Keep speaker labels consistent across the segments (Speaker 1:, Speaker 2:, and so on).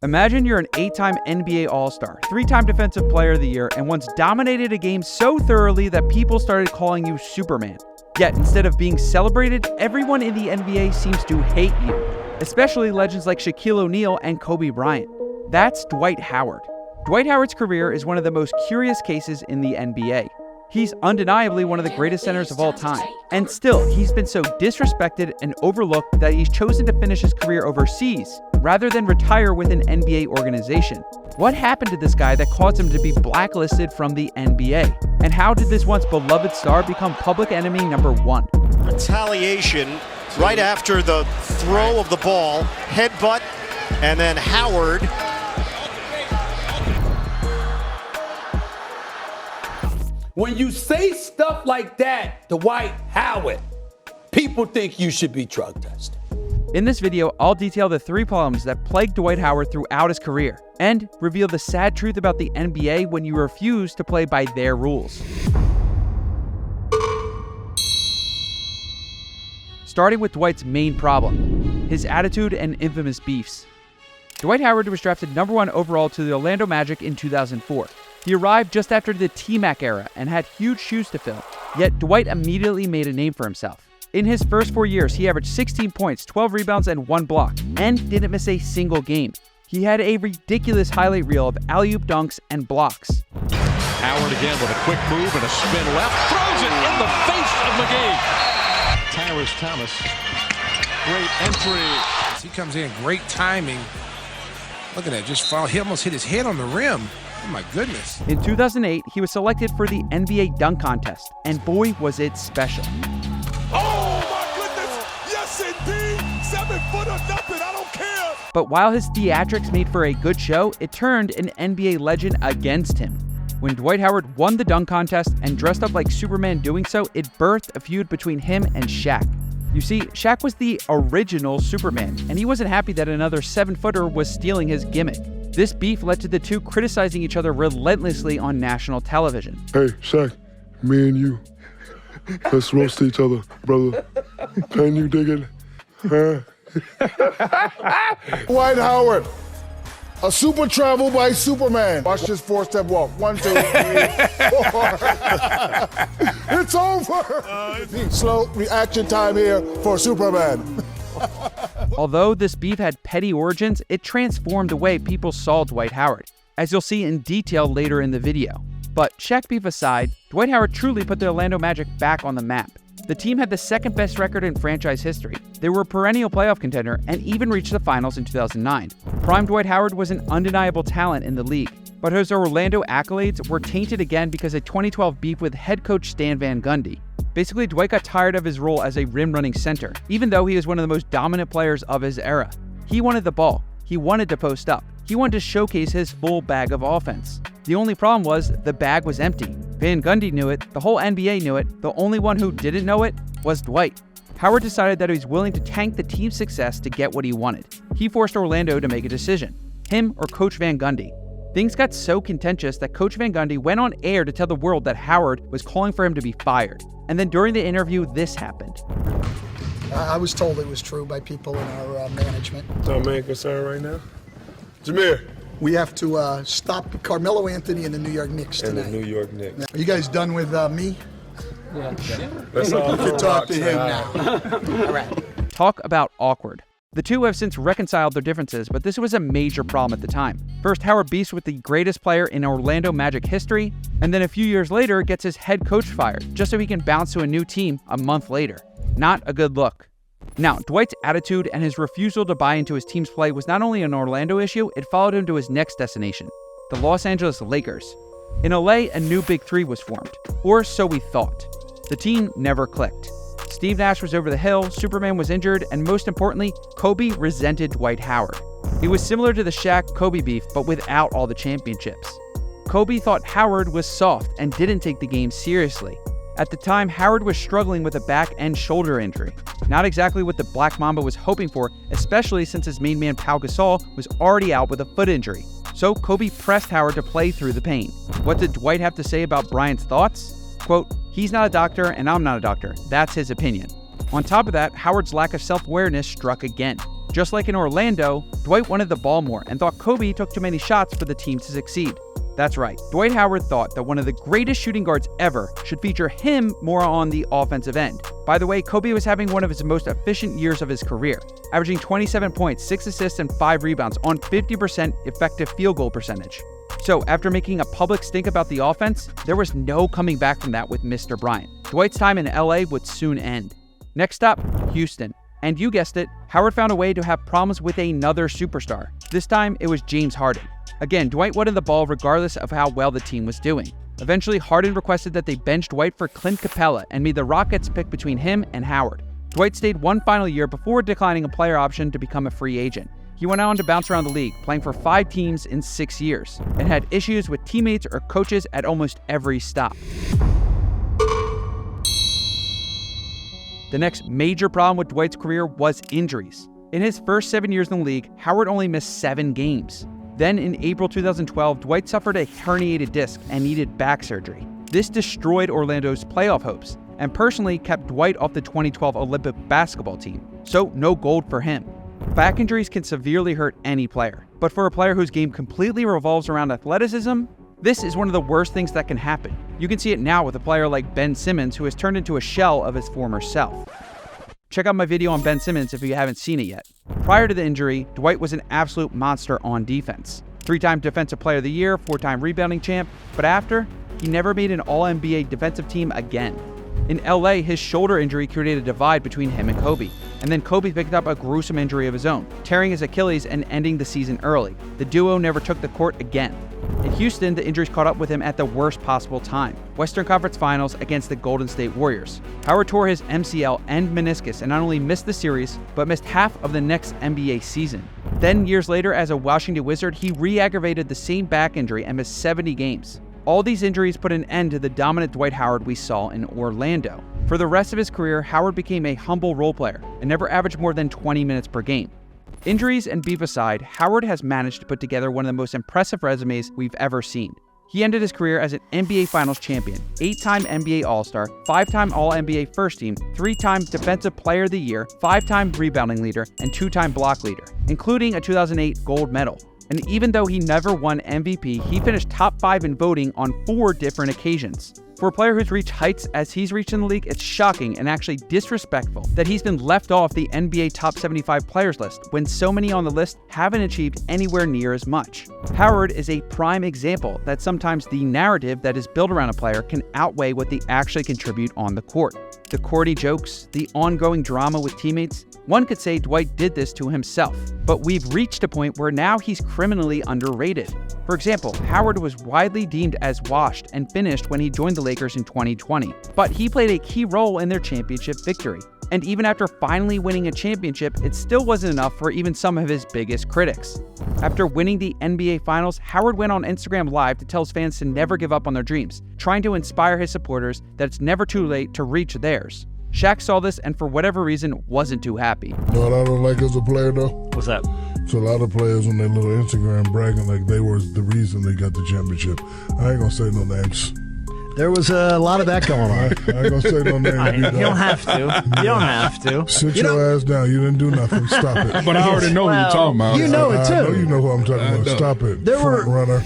Speaker 1: Imagine you're an 8-time NBA All-Star, 3-time Defensive Player of the Year, and once dominated a game so thoroughly that people started calling you Superman. Yet, instead of being celebrated, everyone in the NBA seems to hate you, especially legends like Shaquille O'Neal and Kobe Bryant. That's Dwight Howard. Dwight Howard's career is one of the most curious cases in the NBA. He's undeniably one of the greatest centers of all time. And still, he's been so disrespected and overlooked that he's chosen to finish his career overseas, rather than retire with an NBA organization. What happened to this guy that caused him to be blacklisted from the NBA? And how did this once beloved star become public enemy number one?
Speaker 2: Retaliation right after the throw of the ball, headbutt, and then Howard.
Speaker 3: When you say stuff like that, Dwight Howard, people think you should be drug tested.
Speaker 1: In this video, I'll detail the 3 problems that plagued Dwight Howard throughout his career, and reveal the sad truth about the NBA when you refuse to play by their rules. Starting with Dwight's main problem, his attitude and infamous beefs. Dwight Howard was drafted number 1 overall to the Orlando Magic in 2004. He arrived just after the T-Mac era and had huge shoes to fill, yet Dwight immediately made a name for himself. In his first 4 years, he averaged 16 points, 12 rebounds, and 1 block, and didn't miss a single game. He had a ridiculous highlight reel of alley-oop dunks and blocks.
Speaker 4: Howard again with a quick move and a spin left, throws it in the face of McGee. Tyrus Thomas, great entry.
Speaker 5: He comes in, great timing. Look at that, just fall. He almost hit his head on the rim. Oh my goodness.
Speaker 1: In 2008, he was selected for the NBA dunk contest, and boy was it special.
Speaker 6: Oh my goodness, yes indeed, 7 foot or nothing, I don't care.
Speaker 1: But while his theatrics made for a good show, it turned an NBA legend against him. When Dwight Howard won the dunk contest and dressed up like Superman doing so, it birthed a feud between him and Shaq. You see, Shaq was the original Superman, and he wasn't happy that another 7-footer was stealing his gimmick. This beef led to the two criticizing each other relentlessly on national television.
Speaker 7: Hey, Shaq, me and you, let's roast each other, brother. Can you dig it? Huh?
Speaker 8: Dwight Howard, a super travel by Superman. Watch this 4-step walk. 1, 2, 3, 4. It's over. Slow reaction time here for Superman.
Speaker 1: Although this beef had petty origins, it transformed the way people saw Dwight Howard, as you'll see in detail later in the video. But Shaq beef aside, Dwight Howard truly put the Orlando Magic back on the map. The team had the 2nd best record in franchise history. They were a perennial playoff contender and even reached the finals in 2009. Prime Dwight Howard was an undeniable talent in the league, but his Orlando accolades were tainted again because of 2012 beef with head coach Stan Van Gundy. Basically, Dwight got tired of his role as a rim-running center, even though he was one of the most dominant players of his era. He wanted the ball. He wanted to post up. He wanted to showcase his full bag of offense. The only problem was the bag was empty. Van Gundy knew it, the whole NBA knew it, the only one who didn't know it was Dwight. Howard decided that he was willing to tank the team's success to get what he wanted. He forced Orlando to make a decision, him or Coach Van Gundy. Things got so contentious that Coach Van Gundy went on air to tell the world that Howard was calling for him to be fired. And then during the interview, this happened.
Speaker 9: I was told it was true by people in our management.
Speaker 7: That's our main concern right now. Jameer.
Speaker 9: We have to stop Carmelo Anthony and the New York Knicks tonight.
Speaker 7: And the New York Knicks.
Speaker 9: Are you guys done with me?
Speaker 7: Yeah. That's all.
Speaker 9: You can talk to him now. All right.
Speaker 1: Talk about awkward. The two have since reconciled their differences, but this was a major problem at the time. First, Howard beefs with the greatest player in Orlando Magic history, and then a few years later gets his head coach fired, just so he can bounce to a new team a month later. Not a good look. Now, Dwight's attitude and his refusal to buy into his team's play was not only an Orlando issue, it followed him to his next destination, the Los Angeles Lakers. In LA, a new Big Three was formed, or so we thought. The team never clicked. Steve Nash was over the hill, Superman was injured, and most importantly, Kobe resented Dwight Howard. It was similar to the Shaq-Kobe beef, but without all the championships. Kobe thought Howard was soft and didn't take the game seriously. At the time, Howard was struggling with a back and shoulder injury. Not exactly what the Black Mamba was hoping for, especially since his main man Pau Gasol was already out with a foot injury. So Kobe pressed Howard to play through the pain. What did Dwight have to say about Bryant's thoughts? Quote, "He's not a doctor and I'm not a doctor. That's his opinion." On top of that, Howard's lack of self-awareness struck again. Just like in Orlando, Dwight wanted the ball more and thought Kobe took too many shots for the team to succeed. That's right, Dwight Howard thought that one of the greatest shooting guards ever should feature him more on the offensive end. By the way, Kobe was having one of his most efficient years of his career, averaging 27 points, 6 assists, and 5 rebounds on 50% effective field goal percentage. So after making a public stink about the offense, there was no coming back from that with Mr. Bryant. Dwight's time in LA would soon end. Next up, Houston. And you guessed it, Howard found a way to have problems with another superstar. This time, it was James Harden. Again, Dwight wanted the ball regardless of how well the team was doing. Eventually, Harden requested that they bench Dwight for Clint Capella and made the Rockets pick between him and Howard. Dwight stayed one final year before declining a player option to become a free agent. He went on to bounce around the league, playing for 5 teams in 6 years, and had issues with teammates or coaches at almost every stop. The next major problem with Dwight's career was injuries. In his first 7 years in the league, Howard only missed 7 games. Then in April 2012, Dwight suffered a herniated disc and needed back surgery. This destroyed Orlando's playoff hopes and personally kept Dwight off the 2012 Olympic basketball team, so no gold for him. Back injuries can severely hurt any player, but for a player whose game completely revolves around athleticism, this is one of the worst things that can happen. You can see it now with a player like Ben Simmons, who has turned into a shell of his former self. Check out my video on Ben Simmons if you haven't seen it yet. Prior to the injury, Dwight was an absolute monster on defense. 3-time Defensive Player of the Year, 4-time rebounding champ, but after, he never made an All-NBA defensive team again. In LA, his shoulder injury created a divide between him and Kobe, and then Kobe picked up a gruesome injury of his own, tearing his Achilles and ending the season early. The duo never took the court again. In Houston, the injuries caught up with him at the worst possible time, Western Conference Finals against the Golden State Warriors. Howard tore his MCL and meniscus and not only missed the series, but missed half of the next NBA season. Then, years later, as a Washington Wizard, he re-aggravated the same back injury and missed 70 games. All these injuries put an end to the dominant Dwight Howard we saw in Orlando. For the rest of his career, Howard became a humble role player and never averaged more than 20 minutes per game. Injuries and beef aside, Howard has managed to put together one of the most impressive resumes we've ever seen. He ended his career as an NBA Finals champion, 8-time NBA All-Star, 5-time All-NBA First Team, 3-time Defensive Player of the Year, 5-time rebounding leader, and 2-time block leader, including a 2008 gold medal. And even though he never won MVP, he finished top 5 in voting on 4 different occasions. For a player who's reached heights as he's reached in the league, it's shocking and actually disrespectful that he's been left off the NBA Top 75 players list when so many on the list haven't achieved anywhere near as much. Howard is a prime example that sometimes the narrative that is built around a player can outweigh what they actually contribute on the court. The corny jokes, the ongoing drama with teammates. One could say Dwight did this to himself, but we've reached a point where now he's criminally underrated. For example, Howard was widely deemed as washed and finished when he joined the Lakers in 2020, but he played a key role in their championship victory. And even after finally winning a championship, it still wasn't enough for even some of his biggest critics. After winning the NBA Finals, Howard went on Instagram Live to tell his fans to never give up on their dreams, trying to inspire his supporters that it's never too late to reach theirs. Shaq saw this and for whatever reason wasn't too happy.
Speaker 8: You know what I don't like as a player though?
Speaker 10: What's that?
Speaker 8: So a lot of players on their little Instagram bragging like they were the reason they got the championship. I ain't gonna say no names.
Speaker 10: There was a lot of that going on.
Speaker 8: I ain't gonna say no names.
Speaker 10: You don't have to. You don't have to.
Speaker 8: Sit your ass down. You didn't do nothing. Stop it.
Speaker 7: But I already know who you're talking about.
Speaker 10: You know it too.
Speaker 8: I know you know who I'm talking about. Stop it.
Speaker 10: There
Speaker 8: front runner.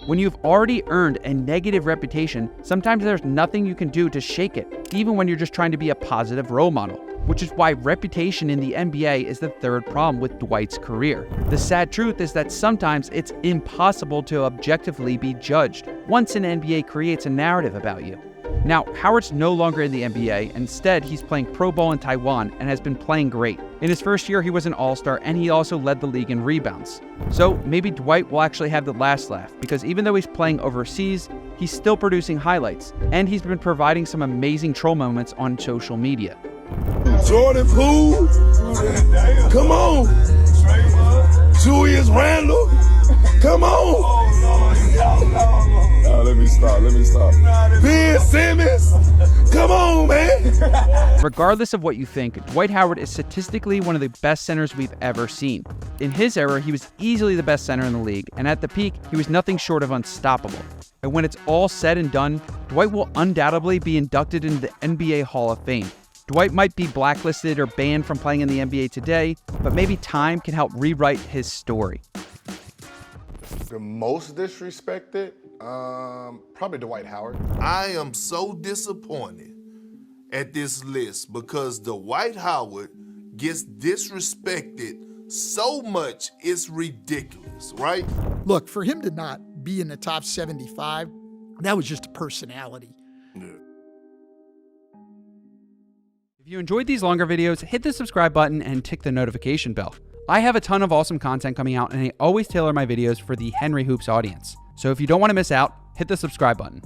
Speaker 1: When you've already earned a negative reputation, sometimes there's nothing you can do to shake it, even when you're just trying to be a positive role model. Which is why reputation in the NBA is the third problem with Dwight's career. The sad truth is that sometimes it's impossible to objectively be judged once an NBA creates a narrative about you. Now, Howard's no longer in the NBA. Instead, he's playing pro ball in Taiwan and has been playing great. In his first year, he was an all-star and he also led the league in rebounds. So maybe Dwight will actually have the last laugh because even though he's playing overseas, he's still producing highlights and he's been providing some amazing troll moments on social media.
Speaker 6: Jordan Poole, come on. Julius Randle, come on. Let me stop. Ben Simmons, come on, man.
Speaker 1: Regardless of what you think, Dwight Howard is statistically one of the best centers we've ever seen. In his era, he was easily the best center in the league, and at the peak, he was nothing short of unstoppable. And when it's all said and done, Dwight will undoubtedly be inducted into the NBA Hall of Fame. Dwight might be blacklisted or banned from playing in the NBA today, but maybe time can help rewrite his story.
Speaker 7: The most disrespected? Probably Dwight Howard.
Speaker 6: I am so disappointed at this list because Dwight Howard gets disrespected so much it's ridiculous, right?
Speaker 9: Look, for him to not be in the top 75, that was just a personality.
Speaker 1: If you enjoyed these longer videos, hit the subscribe button and tick the notification bell. I have a ton of awesome content coming out, and I always tailor my videos for the Henry Hoops audience. So if you don't want to miss out, hit the subscribe button.